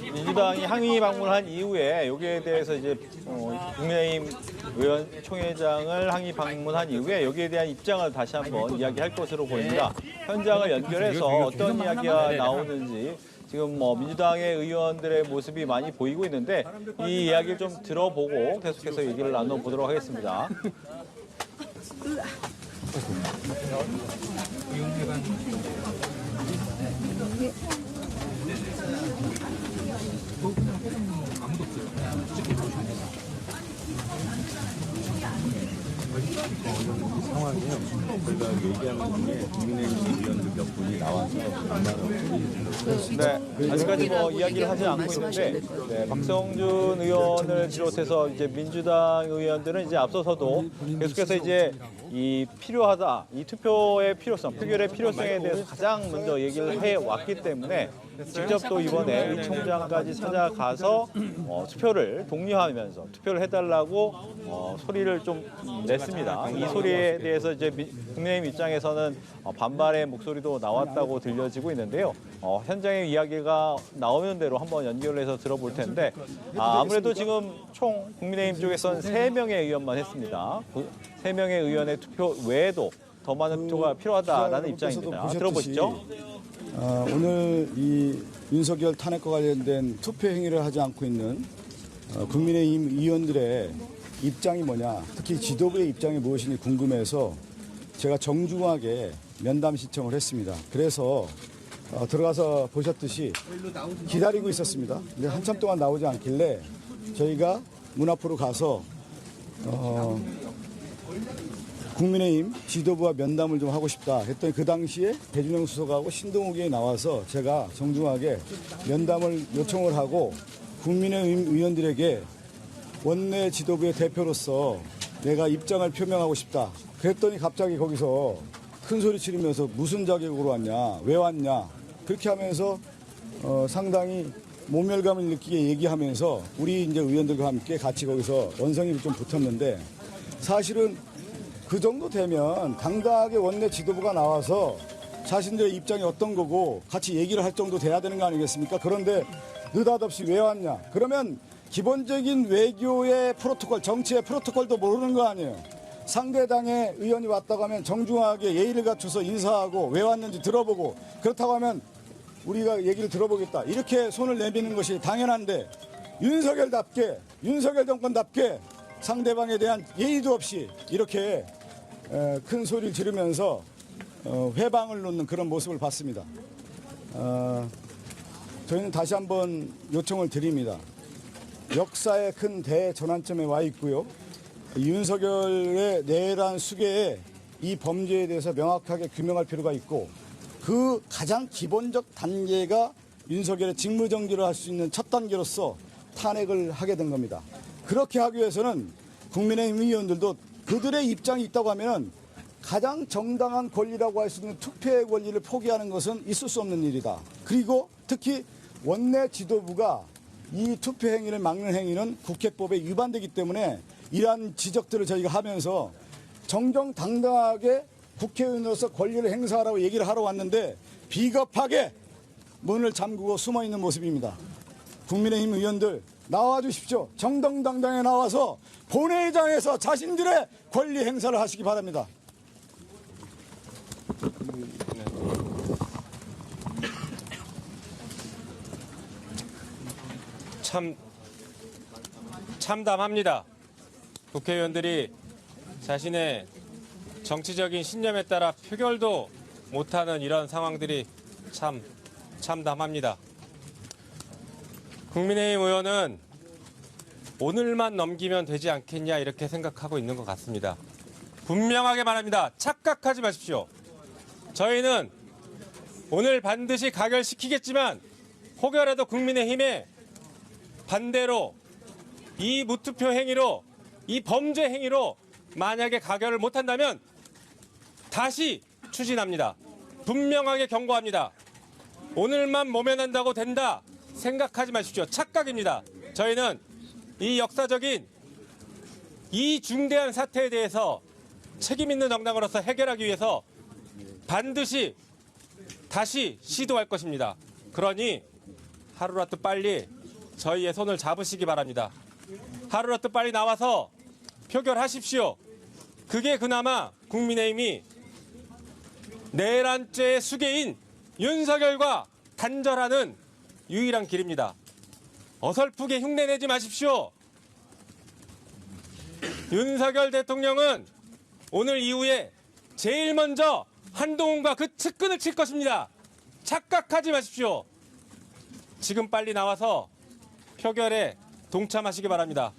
민주당이 항의 방문한 이후에 여기에 대해서 이제 국민의힘 의원 총회장을 항의 방문한 이후에 여기에 대한 입장을 다시 한번 이야기할 것으로 보입니다. 현장을 연결해서 어떤 이야기가 나오는지 지금 민주당의 의원들의 모습이 많이 보이고 있는데 이 이야기를 좀 들어보고 계속해서 얘기를 나눠보도록 하겠습니다. 상황이요. 저희가 얘기하는 중에 국민의힘 의원들 몇 분이 나와서 네, 아직까지 이야기를 하지 않고 있는데 박성준 의원을 비롯해서 이제 민주당 의원들은 이제 앞서서도 계속해서 이제 이 필요하다, 이 투표의 필요성, 표결의 필요성에 대해서 가장 먼저 얘기를 해 왔기 때문에 직접 또 이번에 의총장까지 찾아가서 투표를 독려하면서 투표를 해달라고 소리를 좀 냈습니다. 이 소리에 대해서 이제 국민의힘 입장에서는 반발의 목소리도 나왔다고 들려지고 있는데요. 현장의 이야기가 나오는 대로 한번 연결해서 들어볼 텐데 아무래도 지금 총 국민의힘 쪽에서는 3명의 의원만 했습니다. 3명의 의원의 투표 외에도 더 많은 투표가 필요하다라는 입장입니다. 들어보시죠. 오늘 이 윤석열 탄핵과 관련된 투표 행위를 하지 않고 있는 국민의힘 의원들의 입장이 뭐냐, 특히 지도부의 입장이 무엇인지 궁금해서 제가 정중하게 면담 신청을 했습니다. 그래서 들어가서 보셨듯이 기다리고 있었습니다. 근데 한참 동안 나오지 않길래 저희가 문 앞으로 가서 국민의힘 지도부와 면담을 좀 하고 싶다 했더니 그 당시에 배준영 수석하고 신동욱 의원이 나와서 제가 정중하게 면담을 요청을 하고 국민의힘 의원들에게 원내 지도부의 대표로서 내가 입장을 표명하고 싶다. 그랬더니 갑자기 거기서 큰 소리 치르면서 무슨 자격으로 왔냐, 왜 왔냐 그렇게 하면서 상당히 모멸감을 느끼게 얘기하면서 우리 이제 의원들과 함께 같이 거기서 원성이 좀 붙었는데 사실은 그 정도 되면 당당하게 원내 지도부가 나와서 자신들의 입장이 어떤 거고 같이 얘기를 할 정도 돼야 되는 거 아니겠습니까? 그런데 느닷없이 왜 왔냐? 그러면 기본적인 외교의 프로토콜, 정치의 프로토콜도 모르는 거 아니에요. 상대당의 의원이 왔다고 하면 정중하게 예의를 갖춰서 인사하고 왜 왔는지 들어보고 그렇다고 하면 우리가 얘기를 들어보겠다. 이렇게 손을 내미는 것이 당연한데 윤석열답게, 윤석열 정권답게 상대방에 대한 예의도 없이 이렇게 큰 소리를 지르면서 회방을 놓는 그런 모습을 봤습니다. 저희는 다시 한번 요청을 드립니다. 역사의 큰 대전환점에 와 있고요. 윤석열의 내란 수계에 이 범죄에 대해서 명확하게 규명할 필요가 있고 그 가장 기본적 단계가 윤석열의 직무정지를 할 수 있는 첫 단계로서 탄핵을 하게 된 겁니다. 그렇게 하기 위해서는 국민의힘 의원들도 그들의 입장이 있다고 하면 가장 정당한 권리라고 할 수 있는 투표의 권리를 포기하는 것은 있을 수 없는 일이다. 그리고 특히 원내 지도부가 이 투표 행위를 막는 행위는 국회법에 위반되기 때문에 이러한 지적들을 저희가 하면서 정정당당하게 국회의원으로서 권리를 행사하라고 얘기를 하러 왔는데 비겁하게 문을 잠그고 숨어있는 모습입니다. 국민의힘 의원들 나와 주십시오. 정정당당하게 나와서 본회의장에서 자신들의 권리 행사를 하시기 바랍니다. 참담합니다. 국회의원들이 자신의 정치적인 신념에 따라 표결도 못하는 이런 상황들이 참담합니다. 국민의힘 의원은 오늘만 넘기면 되지 않겠냐 이렇게 생각하고 있는 것 같습니다. 분명하게 말합니다. 착각하지 마십시오. 저희는 오늘 반드시 가결시키겠지만 혹여라도 국민의힘에 반대로 이 무투표 행위로 이 범죄 행위로 만약에 가결을 못한다면 다시 추진합니다. 분명하게 경고합니다. 오늘만 모면한다고 된다 생각하지 마십시오. 착각입니다. 저희는 이 역사적인 이 중대한 사태에 대해서 책임 있는 정당으로서 해결하기 위해서 반드시 다시 시도할 것입니다. 그러니 하루라도 빨리 저희의 손을 잡으시기 바랍니다. 하루라도 빨리 나와서 표결하십시오. 그게 그나마 국민의힘이 내란죄의 수괴인 윤석열과 단절하는 유일한 길입니다. 어설프게 흉내내지 마십시오. 윤석열 대통령은 오늘 이후에 제일 먼저 한동훈과 그 측근을 칠 것입니다. 착각하지 마십시오. 지금 빨리 나와서 표결에 동참하시기 바랍니다.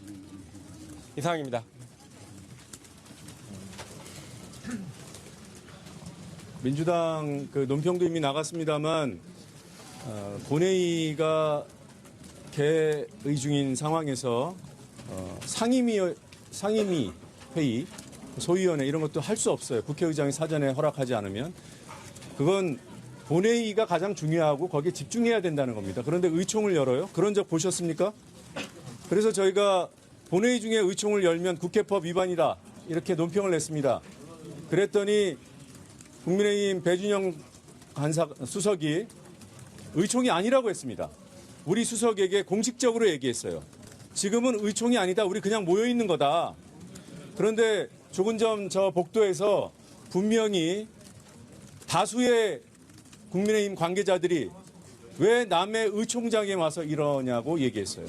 이상입니다. 민주당 그 논평도 이미 나갔습니다만 본회의가 개의 중인 상황에서 상임위 회의, 소위원회 이런 것도 할 수 없어요. 국회의장이 사전에 허락하지 않으면. 그건 본회의가 가장 중요하고 거기에 집중해야 된다는 겁니다. 그런데 의총을 열어요? 그런 적 보셨습니까? 그래서 저희가 본회의 중에 의총을 열면 국회법 위반이다 이렇게 논평을 냈습니다. 그랬더니 국민의힘 배준영 수석이 의총이 아니라고 했습니다. 우리 수석에게 공식적으로 얘기했어요. 지금은 의총이 아니다. 우리 그냥 모여 있는 거다. 그런데 조금 전 저 복도에서 분명히 다수의 국민의힘 관계자들이 왜 남의 의총장에 와서 이러냐고 얘기했어요.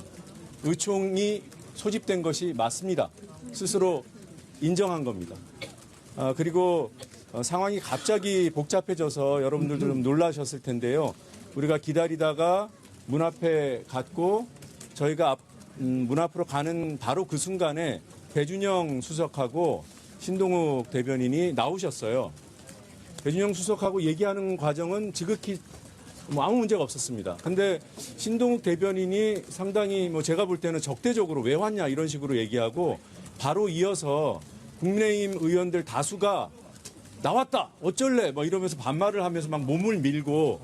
의총이 소집된 것이 맞습니다. 스스로 인정한 겁니다. 그리고 상황이 갑자기 복잡해져서 여러분들도 좀 놀라셨을 텐데요. 우리가 기다리다가 문 앞에 갔고 저희가 문 앞으로 가는 바로 그 순간에 배준영 수석하고 신동욱 대변인이 나오셨어요. 배준영 수석하고 얘기하는 과정은 지극히 아무 문제가 없었습니다. 근데 신동욱 대변인이 상당히 제가 볼 때는 적대적으로 왜 왔냐 이런 식으로 얘기하고 바로 이어서 국민의힘 의원들 다수가 나왔다 어쩔래 이러면서 반말을 하면서 막 몸을 밀고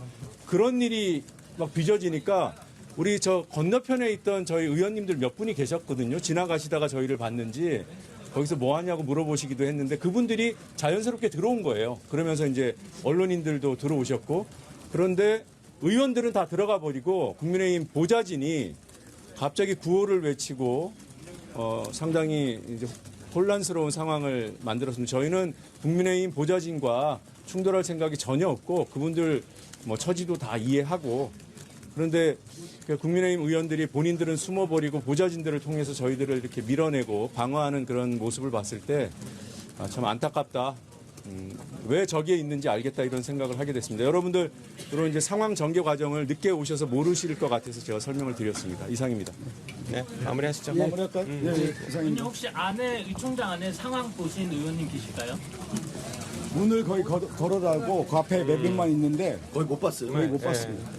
그런 일이 막 빚어지니까 우리 저 건너편에 있던 저희 의원님들 몇 분이 계셨거든요. 지나가시다가 저희를 봤는지 거기서 뭐 하냐고 물어보시기도 했는데 그분들이 자연스럽게 들어온 거예요. 그러면서 이제 언론인들도 들어오셨고 그런데 의원들은 다 들어가 버리고 국민의힘 보좌진이 갑자기 구호를 외치고 상당히 이제 혼란스러운 상황을 만들었습니다. 저희는 국민의힘 보좌진과 충돌할 생각이 전혀 없고 그분들 처지도 다 이해하고 그런데 국민의힘 의원들이 본인들은 숨어버리고 보좌진들을 통해서 저희들을 이렇게 밀어내고 방어하는 그런 모습을 봤을 때 참 안타깝다. 왜 저기에 있는지 알겠다 이런 생각을 하게 됐습니다. 여러분들 그런 이제 상황 전개 과정을 늦게 오셔서 모르실 것 같아서 제가 설명을 드렸습니다. 이상입니다. 네, 마무리하시죠. 마무리할까요? 이상입니다. 혹시 안에 의총장 안에 상황 보신 의원님 계실까요? 문을 거의 걸어달고 그 앞에 몇 명만 있는데 거의 못 봤어요. 거의 못 봤습니다.